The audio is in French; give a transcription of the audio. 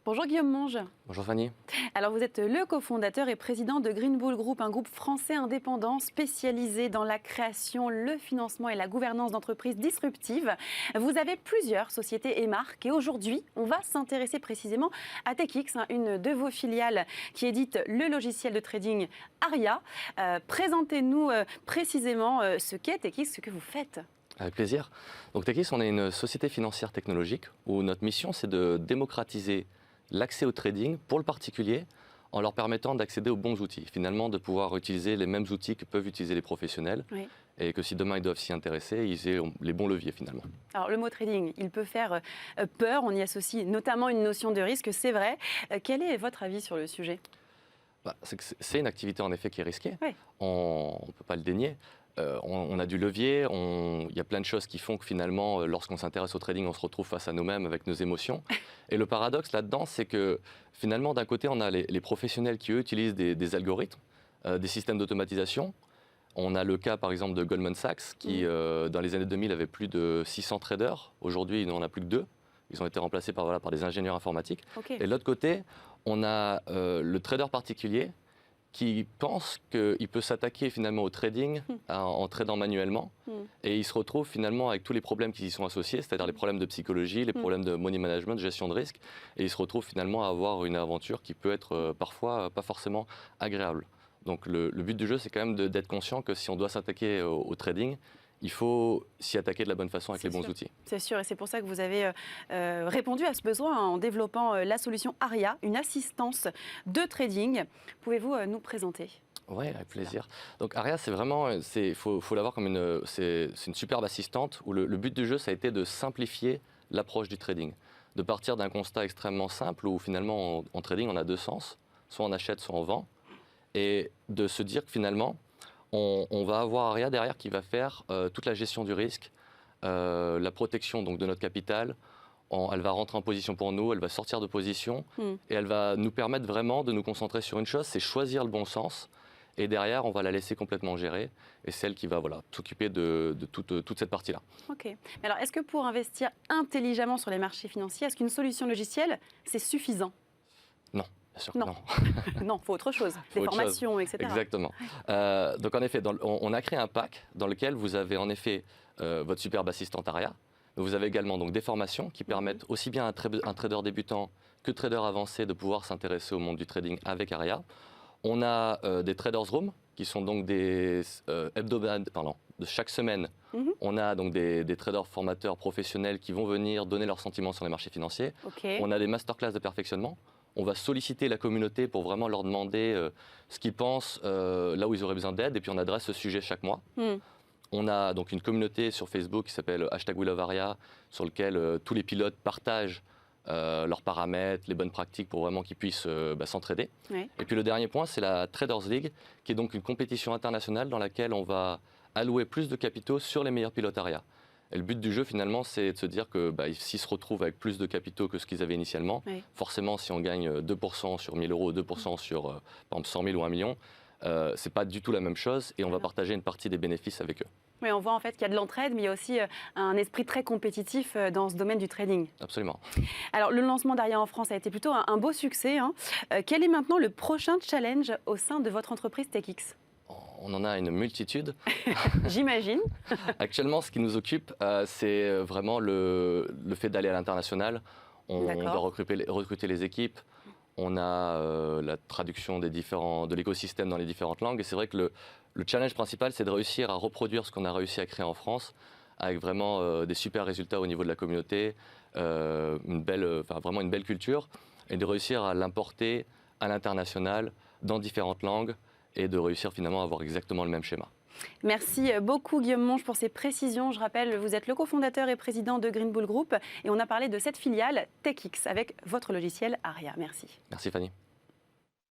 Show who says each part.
Speaker 1: Bonjour Guillaume Monge.
Speaker 2: Bonjour Fanny.
Speaker 1: Alors vous êtes le cofondateur et président de Green Bull Group, un groupe français indépendant spécialisé dans la création, le financement et la gouvernance d'entreprises disruptives. Vous avez plusieurs sociétés et marques et aujourd'hui on va s'intéresser précisément à TechX, une de vos filiales qui édite le logiciel de trading Aria. Présentez-nous précisément ce qu'est TechX, ce que vous faites.
Speaker 2: Avec plaisir. Donc TechX, on est une société financière technologique où notre mission c'est de démocratiser l'accès au trading pour le particulier en leur permettant d'accéder aux bons outils, finalement de pouvoir utiliser les mêmes outils que peuvent utiliser les professionnels et que si demain ils doivent s'y intéresser, ils aient les bons leviers finalement.
Speaker 1: Alors le mot trading, il peut faire peur, on y associe notamment une notion de risque, c'est vrai. Quel est votre avis sur le sujet ?
Speaker 2: C'est une activité en effet qui est risquée,
Speaker 1: oui.
Speaker 2: On ne peut pas le dénier. On a du levier, il y a plein de choses qui font que finalement, lorsqu'on s'intéresse au trading, on se retrouve face à nous-mêmes avec nos émotions. Et le paradoxe là-dedans, c'est que finalement, d'un côté, on a les professionnels qui, eux, utilisent des algorithmes, des systèmes d'automatisation. On a le cas, par exemple, de Goldman Sachs, qui, dans les années 2000, avait plus de 600 traders. Aujourd'hui, il n'en a plus que 2. Ils ont été remplacés par des ingénieurs informatiques.
Speaker 1: Okay.
Speaker 2: Et de l'autre côté, on a le trader particulier qui pense qu'il peut s'attaquer finalement au trading en tradant manuellement et il se retrouve finalement avec tous les problèmes qui y sont associés, c'est-à-dire les problèmes de psychologie, les problèmes de money management, de gestion de risque, et il se retrouve finalement à avoir une aventure qui peut être parfois pas forcément agréable. Donc le but du jeu, c'est quand même d'être conscient que si on doit s'attaquer au trading, il faut s'y attaquer de la bonne façon avec les bons outils.
Speaker 1: C'est sûr, et c'est pour ça que vous avez répondu à ce besoin en développant la solution Aria, une assistance de trading. Pouvez-vous nous présenter ?
Speaker 2: Oui, avec plaisir. Donc Aria, c'est vraiment, faut l'avoir comme c'est une superbe assistante où le but du jeu, ça a été de simplifier l'approche du trading, de partir d'un constat extrêmement simple où finalement en trading, on a deux sens, soit on achète, soit on vend, et de se dire que finalement, on va avoir Aria derrière qui va faire toute la gestion du risque, la protection donc, de notre capital. Elle va rentrer en position pour nous, elle va sortir de position et elle va nous permettre vraiment de nous concentrer sur une chose, c'est choisir le bon sens. Et derrière, on va la laisser complètement gérer et c'est elle qui va s'occuper de toute cette partie-là.
Speaker 1: Ok. Alors, est-ce que pour investir intelligemment sur les marchés financiers, est-ce qu'une solution logicielle, c'est suffisant ?
Speaker 2: Non. Bien sûr que
Speaker 1: non, il faut autre chose, des formations, etc.
Speaker 2: Exactement. Donc en effet, on a créé un pack dans lequel vous avez en effet votre superbe assistante Aria. Vous avez également donc, des formations qui permettent aussi bien à un trader débutant que trader avancé de pouvoir s'intéresser au monde du trading avec Aria. On a des Traders Room qui sont donc des de chaque semaine. On a donc des traders formateurs professionnels qui vont venir donner leurs sentiments sur les marchés financiers.
Speaker 1: Okay.
Speaker 2: On a des masterclass de perfectionnement. On va solliciter la communauté pour vraiment leur demander ce qu'ils pensent, là où ils auraient besoin d'aide, et puis on adresse ce sujet chaque mois. On a donc une communauté sur Facebook qui s'appelle #WeLoveAria, sur lequel tous les pilotes partagent leurs paramètres, les bonnes pratiques pour vraiment qu'ils puissent s'entraider.
Speaker 1: Oui.
Speaker 2: Et puis le dernier point, c'est la Traders League, qui est donc une compétition internationale dans laquelle on va allouer plus de capitaux sur les meilleurs pilotes Aria. Et le but du jeu, finalement, c'est de se dire que s'ils se retrouvent avec plus de capitaux que ce qu'ils avaient initialement, forcément, si on gagne 2% sur 1000 euros, 2% sur par exemple 100 000 ou 1 million, c'est pas du tout la même chose et on va partager une partie des bénéfices avec eux.
Speaker 1: Oui, on voit en fait qu'il y a de l'entraide, mais il y a aussi un esprit très compétitif dans ce domaine du trading.
Speaker 2: Absolument.
Speaker 1: Alors, le lancement d'Aria en France a été plutôt un beau succès. Quel est maintenant le prochain challenge au sein de votre entreprise TechX ?
Speaker 2: On en a une multitude.
Speaker 1: J'imagine.
Speaker 2: Actuellement, ce qui nous occupe, c'est vraiment le fait d'aller à l'international. On doit recruter les équipes. On a la traduction de l'écosystème dans les différentes langues. Et c'est vrai que le challenge principal, c'est de réussir à reproduire ce qu'on a réussi à créer en France, avec vraiment des super résultats au niveau de la communauté, vraiment une belle culture, et de réussir à l'importer à l'international, dans différentes langues, et de réussir finalement à avoir exactement le même schéma.
Speaker 1: Merci beaucoup Guillaume Monge pour ces précisions. Je rappelle, vous êtes le cofondateur et président de Green Bull Group et on a parlé de cette filiale TechX avec votre logiciel Aria. Merci.
Speaker 2: Merci Fanny.